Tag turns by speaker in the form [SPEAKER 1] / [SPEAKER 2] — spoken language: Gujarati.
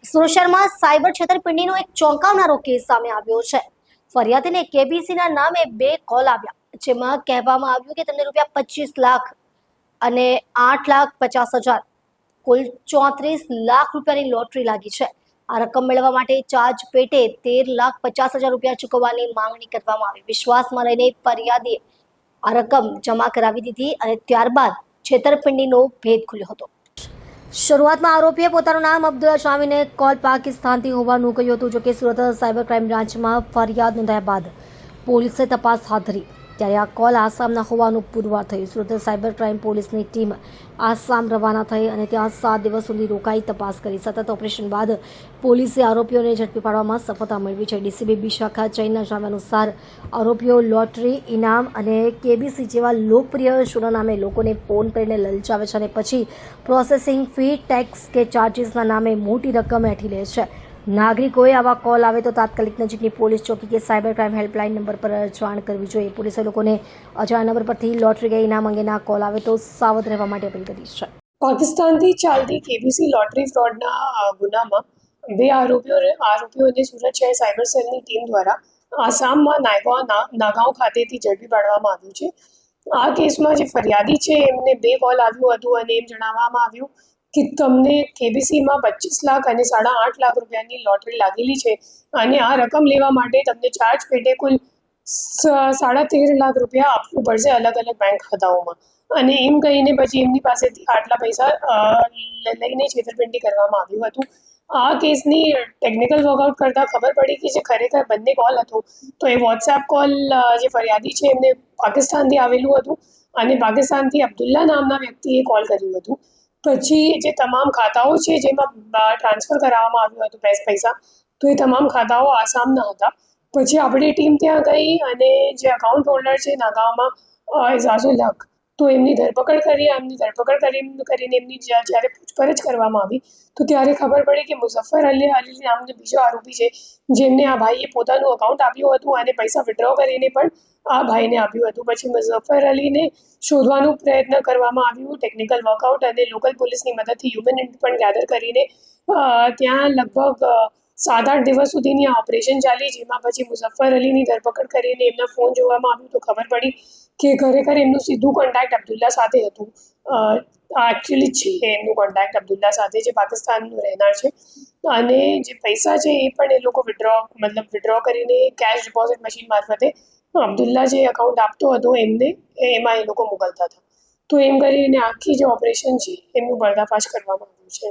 [SPEAKER 1] સુરત શહેરમાં સાયબર છેતરપિંડીનો એક ચોંકાવનારો કેસ સામે આવ્યો છે। ફરિયાદીને કેબીસીના નામે 2 કોલ આવ્યા, જેમાં કહેવામાં આવ્યું કે તેમને ₹25 લાખ અને ₹8,50,000 કુલ ₹34 લાખ રૂપિયાની લોટરી લાગી છે। આ રકમ મેળવવા માટે ચાર્જ પેટે ₹13,50,000 ચૂકવવાની માંગણી કરવામાં આવી। વિશ્વાસમાં રહીને ફરિયાદીએ આ રકમ જમા કરાવી દીધી અને ત્યારબાદ છેતરપિંડીનો ભેદ ખુલ્યો હતો। શરૂઆતમાં આરોપીએ પોતાનું નામ અબ્દુલ્લા જણાવીને કોલ પાકિસ્તાનથી હોવાનું કહ્યું હતું। જોકે સુરત સાયબર ક્રાઇમ બ્રાન્ચમાં ફરિયાદ નોંધાયા બાદ પોલીસે તપાસ હાથ ધરી, ત્યારે આ કોલ આસામના હોવાનું પુરવાર થયું। સુરત સાયબર ક્રાઇમ પોલીસની ટીમ આસામ રવાના થઈ અને ત્યાં 7 દિવસ સુધી રોકાઈ તપાસ કરી। સતત ઓપરેશન બાદ પોલીસે આરોપીઓને ઝડપી પાડવામાં સફળતા મેળવી છે। ડીસીબી બી શાખા ચૈનના જણાવ્યા અનુસાર આરોપીઓ લોટરી, ઇનામ અને કેબીસી જેવા લોકપ્રિય શોના નામે લોકોને ફોન કરીને લલચાવે છે અને પછી પ્રોસેસિંગ ફી, ટેક્સ કે ચાર્જીસના નામે મોટી રકમ હેઠી લે છે। નાગરિકોએ આવા કોલ આવે તો તાત્કાલિક નજીકની પોલીસ ચોકી કે સાયબર ક્રાઇમ હેલ્પલાઇન નંબર પર જાણ કરવી જોઈએ। પોલીસે લોકોને અજાણ્યા નંબર પરથી લોટરી કે ઇનામ અંગેના કોલ આવે તો સાવધ રહેવા માટે અપીલ કરી છે।
[SPEAKER 2] પાકિસ્તાનથી ચાલતી કેબીસી લોટરી ફ્રોડના ગુનામાં 2 આરોપીઓને સુરત શહેર સાયબર સેલની ટીમ દ્વારા આસામમાં નાગાંવ ખાતેથી ઝડપી પાડવામાં આવ્યું છે। આ કેસમાં જે ફરિયાદી છે એમને 2 કોલ આવ્યું હતું અને એમ જણાવવામાં આવ્યું કે તમને કેબીસીમાં 25 લાખ અને 8.5 લાખ રૂપિયાની લોટરી લાગેલી છે અને આ રકમ લેવા માટે તમને ચાર્જ પેટે કુલ 13.5 લાખ રૂપિયા આપવું પડશે અલગ અલગ બેંક ખાતાઓમાં। અને એમ કહીને પછી એમની પાસેથી આટલા પૈસા લઈને છેતરપિંડી કરવામાં આવ્યું હતું। આ કેસની ટેકનિકલ વર્કઆઉટ કરતાં ખબર પડી કે જે ખરેખર બંને કોલ હતો તો એ વોટ્સએપ કોલ જે ફરિયાદી છે એમને પાકિસ્તાનથી આવેલું હતું અને પાકિસ્તાનથી અબ્દુલ્લા નામના વ્યક્તિએ કોલ કર્યું હતું। પછી જે તમામ ખાતાઓ છે જેમાં ટ્રાન્સફર કરાવવામાં આવ્યું હતું પૈસા, તો એ તમામ ખાતાઓ આસામના હતા। પછી આપણી ટીમ ત્યાં ગઈ અને જે અકાઉન્ટ હોલ્ડર છે નાગાંવમાં એઝાઝુલ હક, તો એમની ધરપકડ કરીને એમની જ્યારે પૂછપરછ કરવામાં આવી તો ત્યારે ખબર પડી કે મુઝફ્ફર અલી નામનો બીજો આરોપી છે જેમને આ ભાઈએ પોતાનું અકાઉન્ટ આપ્યું હતું અને પૈસા વિડ્રો કરીને પણ આ ભાઈને આપ્યું હતું। પછી મુઝફ્ફર અલીને શોધવાનો પ્રયત્ન કરવામાં આવ્યું ટેકનિકલ વર્કઆઉટ અને લોકલ પોલીસની મદદથી હ્યુમન ઇન્ટ પણ ગેધર કરીને ત્યાં લગભગ 7-8 દિવસ સુધીની આ ઓપરેશન ચાલી, જેમાં પછી મુઝફ્ફર અલીની ધરપકડ કરીને એમના ફોન જોવામાં આવ્યું તો ખબર પડી કે ખરેખર એમનું સીધું કોન્ટેક્ટ અબ્દુલ્લા સાથે હતું। એકચ્યુઅલી છે એમનું કોન્ટેક્ટ અબ્દુલ્લા સાથે, જે પાકિસ્તાનનું રહેનાર છે અને જે પૈસા છે એ પણ એ લોકો વિડ્રો કરીને કેશ ડિપોઝિટ મશીન મારફતે અબ્દુલ્લા જે એકાઉન્ટ આપતો હતો એમને એમાં એ લોકો મોકલતા હતા। તો એમ કરીને આખી જે ઓપરેશન છે એમનું પર્દાફાશ કરવામાં આવ્યું છે।